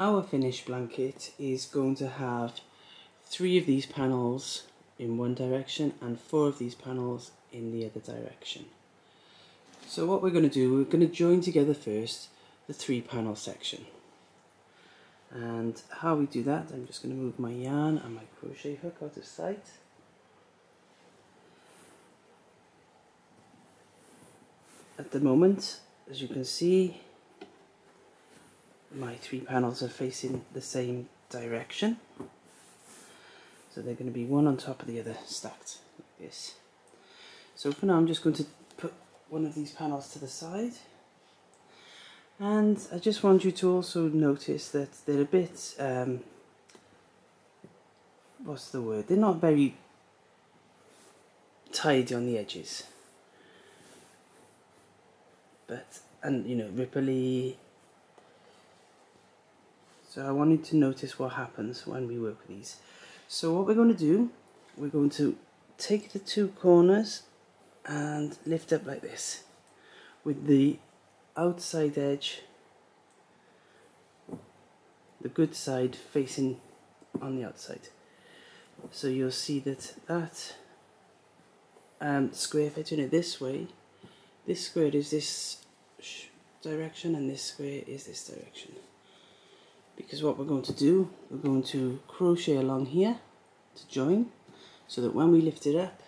our finished blanket is going to have 3 of these panels in one direction and 4 of these panels in the other direction. So what we're going to do, we're going to join together first the 3 panel section. And how we do that, I'm just going to move my yarn and my crochet hook out of sight. At the moment, as you can see, my 3 panels are facing the same direction. So they're going to be one on top of the other, stacked like this. So for now I'm just going to put one of these panels to the side. And I just want you to also notice that they're a bit, what's the word? They're not very tidy on the edges. But, and you know, ripply. So I want you to notice what happens when we work with these. So what we're going to do, we're going to take the 2 corners and lift up like this, with the outside edge, the good side facing on the outside. So you'll see that square, if I turn it this way, this square is this direction and this square is this direction. Because what we're going to do, we're going to crochet along here to join, so that when we lift it up,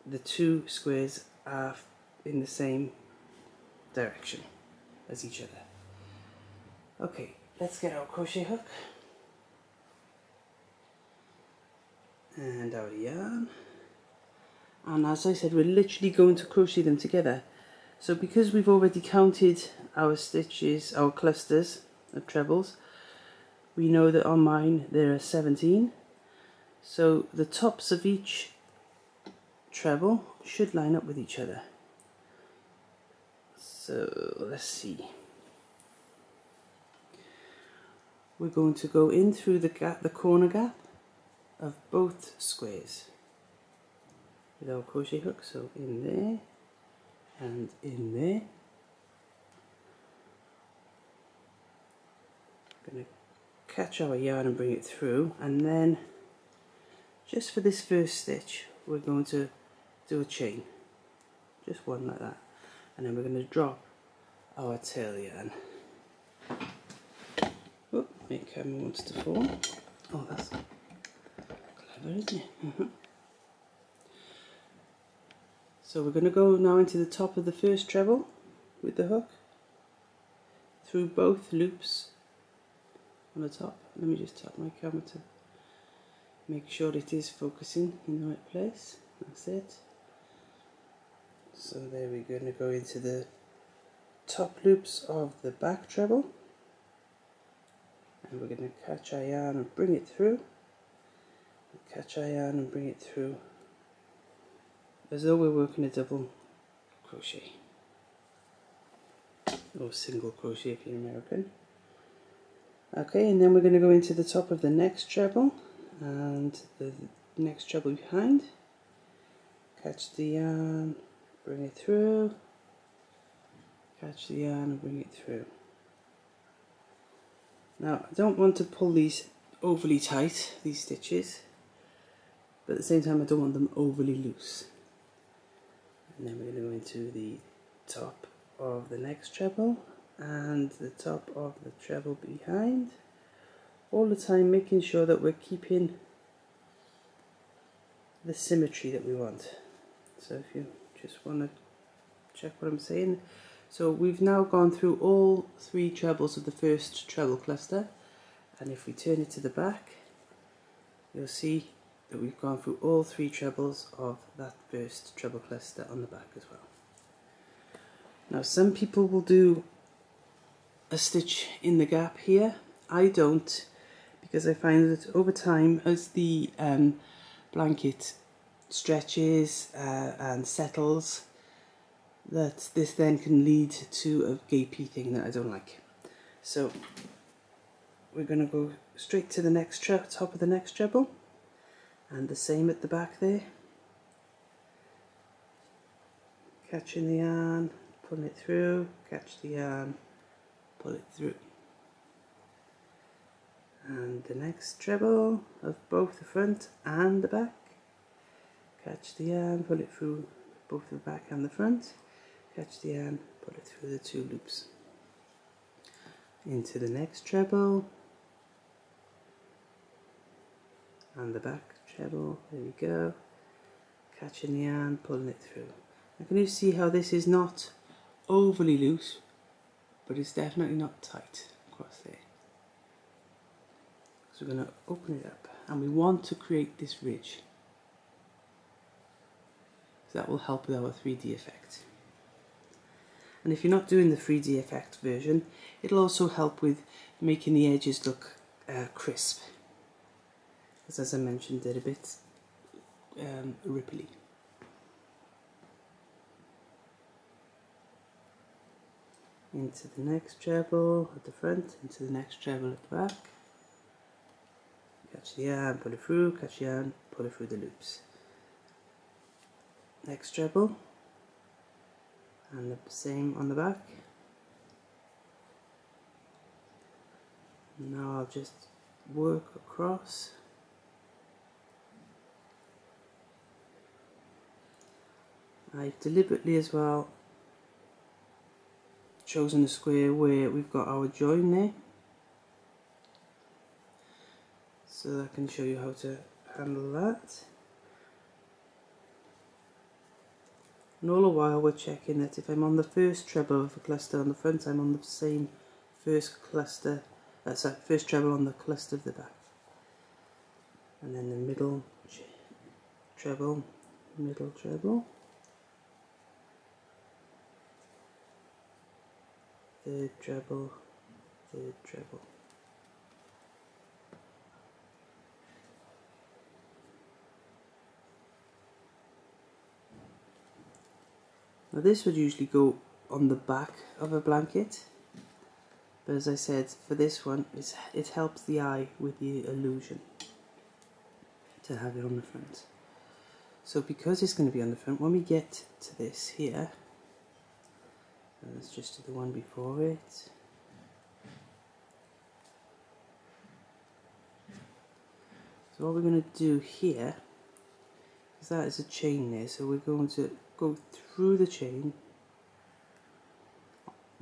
the 2 squares are in the same direction as each other. Okay, let's get our crochet hook and our yarn. And as I said, we're literally going to crochet them together. So because we've already counted our stitches, our clusters of trebles, we know that on mine there are 17. So the tops of each treble should line up with each other. So let's see. We're going to go in through the gap, the corner gap of both squares with our crochet hook. So in there and in there. Going to catch our yarn and bring it through, and then just for this first stitch we're going to do a chain, just one like that, and then we're going to drop our tail yarn. Oh, my camera wants to fall. Oh, that's clever, isn't it? So we're going to go now into the top of the first treble with the hook through both loops on the top. Let me just tap my camera to make sure it is focusing in the right place. That's it. So there we're going to go into the top loops of the back treble, and we're going to catch our yarn and bring it through, catch our yarn and bring it through, as though we're working a double crochet, or single crochet if you're American. Okay, and then we're going to go into the top of the next treble and the next treble behind, catch the yarn, bring it through, catch the yarn and bring it through. Now I don't want to pull these overly tight, these stitches, but at the same time I don't want them overly loose. And then we're going to go into the top of the next treble and the top of the treble behind, all the time making sure that we're keeping the symmetry that we want. So if you just want to check what I'm saying, so we've now gone through all 3 trebles of the first treble cluster, and if we turn it to the back, you'll see that we've gone through all 3 trebles of that first treble cluster on the back as well. Now some people will do a stitch in the gap here. I don't, because I find that over time, as the blanket stretches and settles, that this then can lead to a gapey thing that I don't like. So we're going to go straight to the next top of the next treble, and the same at the back there, catching the yarn, pulling it through, catch the yarn, pull it through. And the next treble of both the front and the back. Catch the yarn, pull it through both the back and the front. Catch the yarn, pull it through the 2 loops. Into the next treble. And the back treble, there we go. Catching the yarn, pulling it through. Now can you see how this is not overly loose, but it's definitely not tight across there. So we're going to open it up, and we want to create this ridge. So that will help with our 3D effect. And if you're not doing the 3D effect version, it'll also help with making the edges look crisp. Because as I mentioned, they're a bit ripply. Into the next treble at the front, into the next treble at the back. Catch the yarn, pull it through, catch the yarn, pull it through the loops. Next treble, and the same on the back. Now I'll just work across. I've deliberately as well chosen a square where we've got our join there, so that I can show you how to handle that. And all the while we're checking that if I'm on the first treble of the cluster on the front, I'm on the same first cluster, first treble on the cluster of the back. And then the middle treble, middle treble. Third treble, third treble. Now this would usually go on the back of a blanket, but as I said, for this one, it helps the eye with the illusion to have it on the front. So because it's going to be on the front, when we get to this here, let's just do the one before it. So what we're going to do here, because that is a chain there, so we're going to go through the chain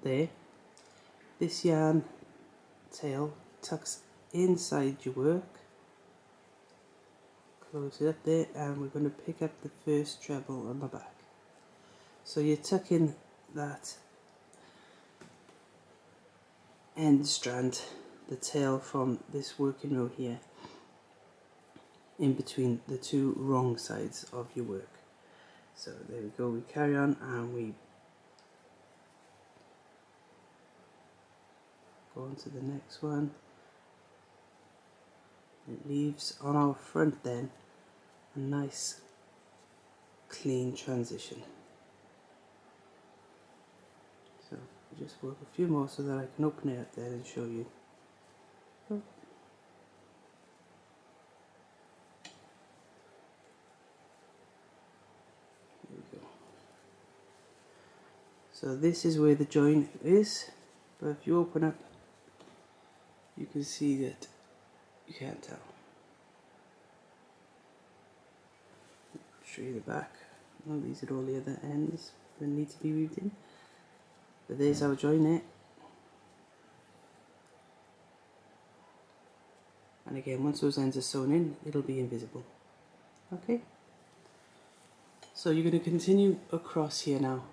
there. This yarn tail tucks inside your work. Close it up there, and we're going to pick up the first treble on the back. So you're tucking that end strand, the tail from this working row here, in between the 2 wrong sides of your work. So there we go, we carry on and we go on to the next one. It leaves on our front then a nice clean transition. So I'll just work a few more so that I can open it up there and show you. Oh. There we go. So this is where the join is, but if you open up, you can see that you can't tell. Show you the back. Oh, these are all the other ends that need to be weaved in. But there's our join there. And again, once those ends are sewn in, it'll be invisible. Okay? So you're going to continue across here now.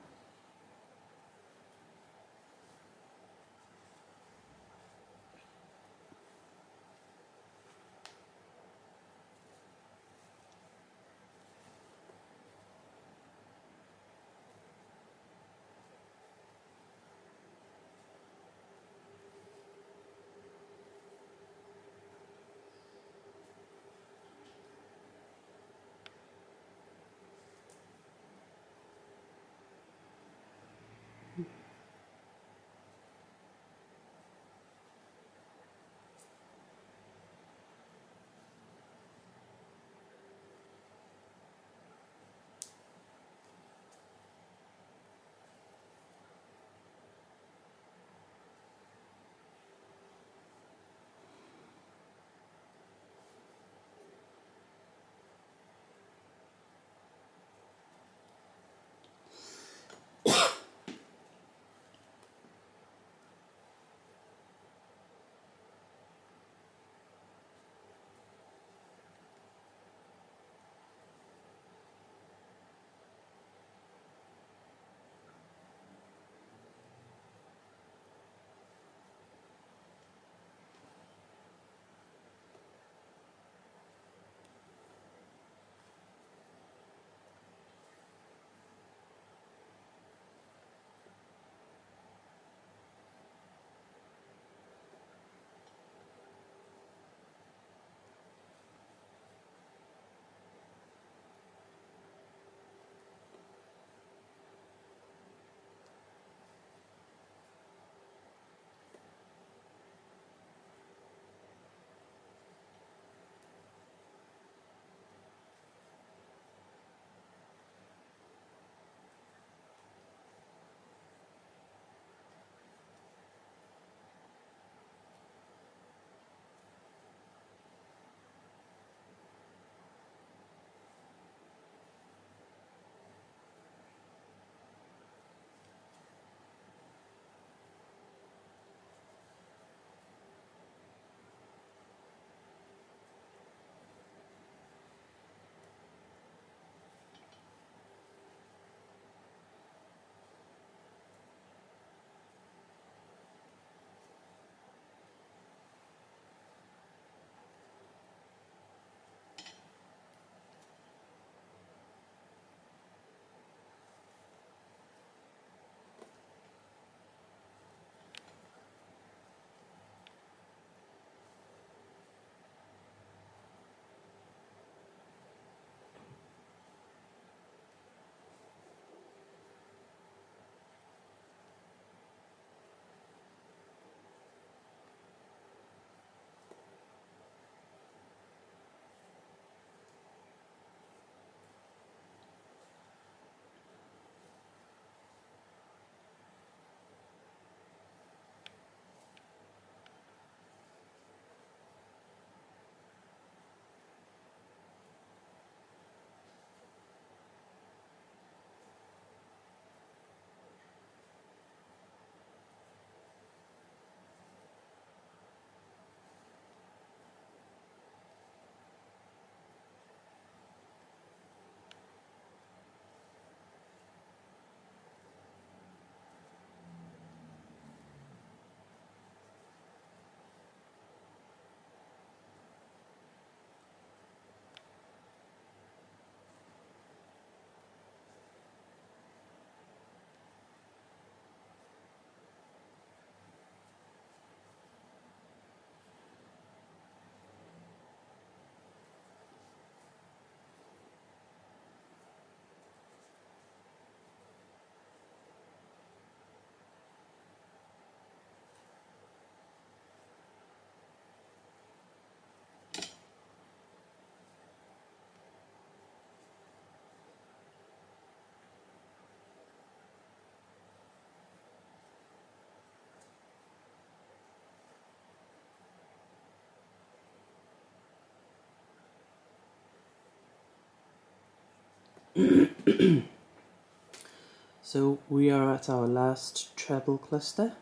So we are at our last treble cluster.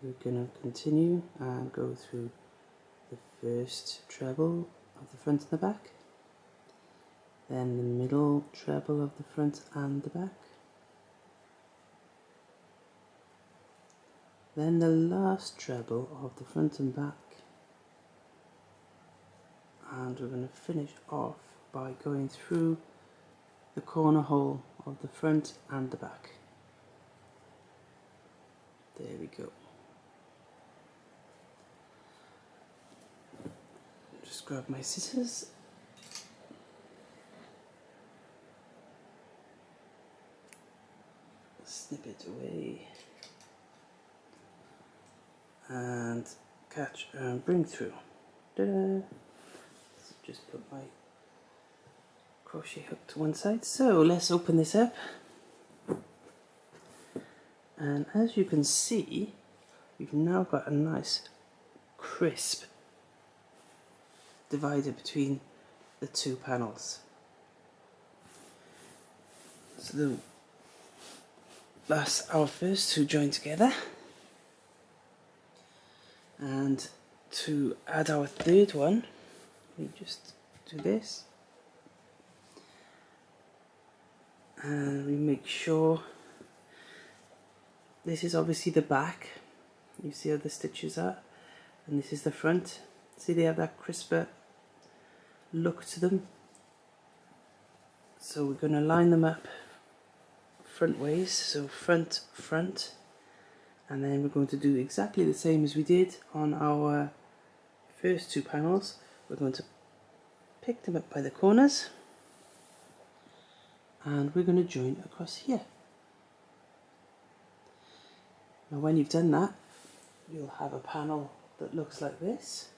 We're going to continue and go through the first treble of the front and the back, then the middle treble of the front and the back, then the last treble of the front and back, and we're going to finish off by going through the corner hole of the front and the back. There we go. Just grab my scissors. Snip it away. And catch and bring through. Ta-da! So just put my crochet hook to one side. So let's open this up. And as you can see, we've now got a nice crisp divider between the two panels. So that's our first two joined together. And to add our third one, we just do this. And we make sure this is obviously the back. You see how the stitches are, and this is the front. See, they have that crisper look to them. So we're going to line them up front ways, so front, front, and then we're going to do exactly the same as we did on our first two panels. We're going to pick them up by the corners, and we're going to join across here. Now when you've done that, you'll have a panel that looks like this.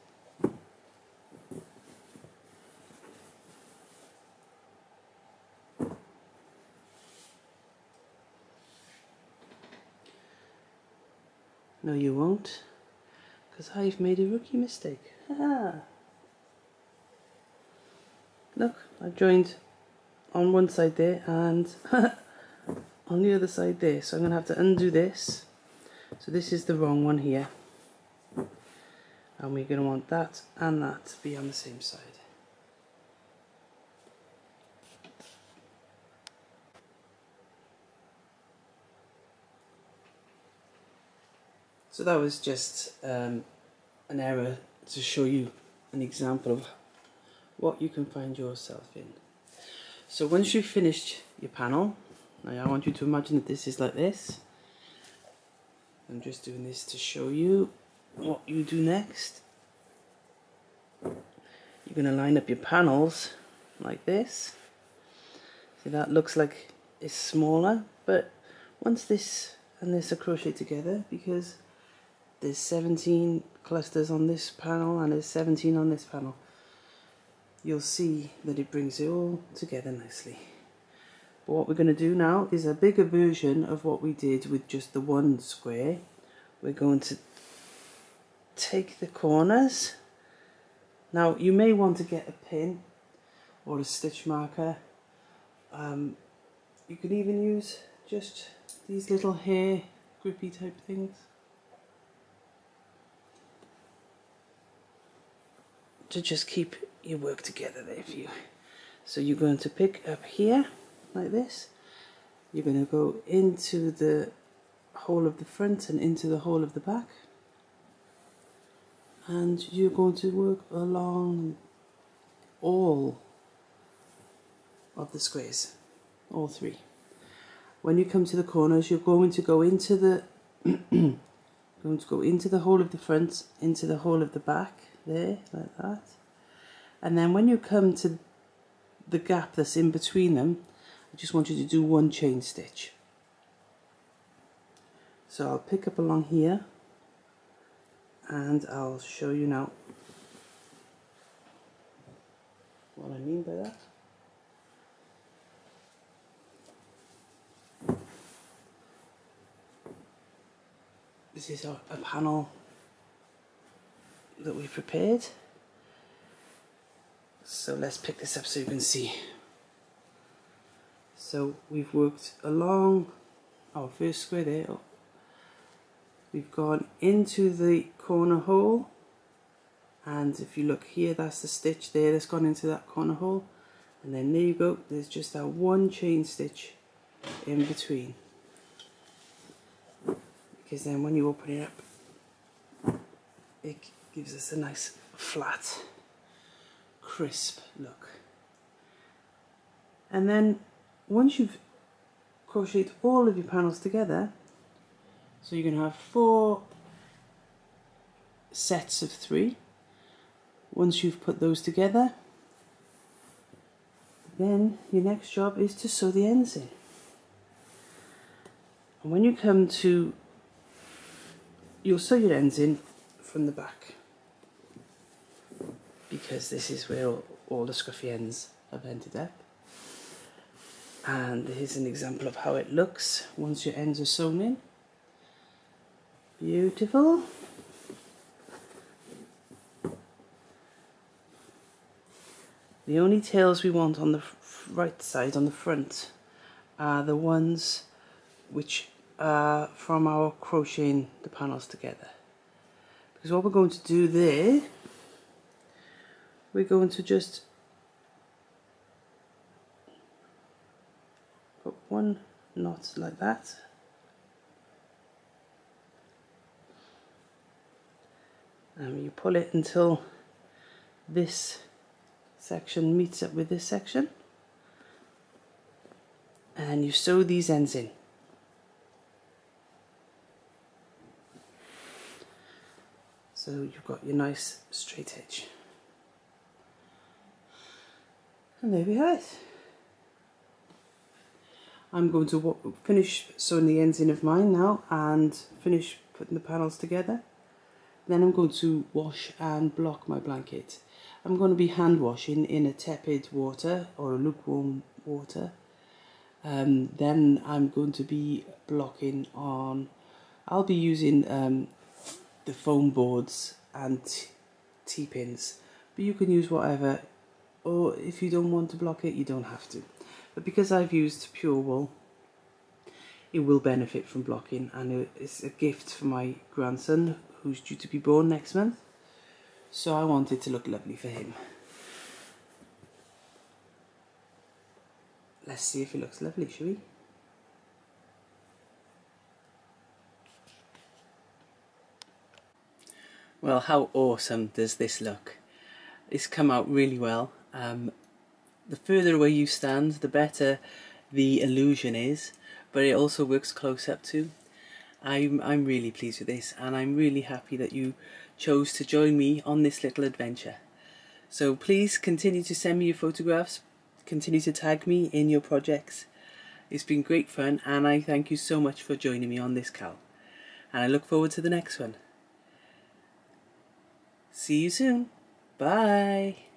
No, you won't, because I've made a rookie mistake. Haha. Look, I've joined on one side there and on the other side there, so I'm going to have to undo this. So this is the wrong one here, and we're going to want that and that to be on the same side. So that was just an error to show you an example of what you can find yourself in. So once you've finished your panel, now I want you to imagine that this is like this. I'm just doing this to show you what you do next. You're going to line up your panels like this. See, that looks like it's smaller, but once this and this are crocheted together, because there's 17 clusters on this panel and there's 17 on this panel, you'll see that it brings it all together nicely. But what we're going to do now is a bigger version of what we did with just the one square. We're going to take the corners. Now you may want to get a pin or a stitch marker. You can even use just these little hair grippy type things to just keep your work together there for you. So you're going to pick up here like this. You're going to go into the hole of the front and into the hole of the back, and you're going to work along all of the squares, all three. When you come to the corners, you're going to go into the hole of the front, into the hole of the back, there, like that. And then when you come to the gap that's in between them, I just want you to do one chain stitch. So I'll pick up along here and I'll show you now what I mean by that. This is a panel that we prepared. So let's pick this up so you can see So we've worked along our first square there. We've gone into the corner hole, and if you look here, that's the stitch there that's gone into that corner hole, and then there you go, there's just that one chain stitch in between, because then when you open it up, it gives us a nice flat, crisp look. And then once you've crocheted all of your panels together, so you're going to have 4 sets of 3. Once you've put those together, then your next job is to sew the ends in. And when you come to, you'll sew your ends in from the back, because this is where all the scruffy ends have ended up. And here's an example of how it looks once your ends are sewn in. Beautiful. The only tails we want on the right side, on the front, are the ones which are from our crocheting the panels together. Because what we're going to do there, we're going to just put one knot like that. And you pull it until this section meets up with this section, and then you sew these ends in. So you've got your nice straight edge. And there we have it. I'm going to finish sewing the ends in of mine now and finish putting the panels together. Then I'm going to wash and block my blanket. I'm going to be hand washing in a tepid water or a lukewarm water. Then I'm going to be blocking on, I'll be using the foam boards and T-pins, but you can use whatever, or if you don't want to block it, you don't have to. But because I've used pure wool, it will benefit from blocking, and it's a gift for my grandson who's due to be born next month, so I want it to look lovely for him. Let's see if it looks lovely, shall we? Well, how awesome does this look? It's come out really well. The further away you stand, the better the illusion is, but it also works close up too. I'm really pleased with this, and I'm really happy that you chose to join me on this little adventure. So please continue to send me your photographs, continue to tag me in your projects. It's been great fun, and I thank you so much for joining me on this CAL. And I look forward to the next one. See you soon. Bye.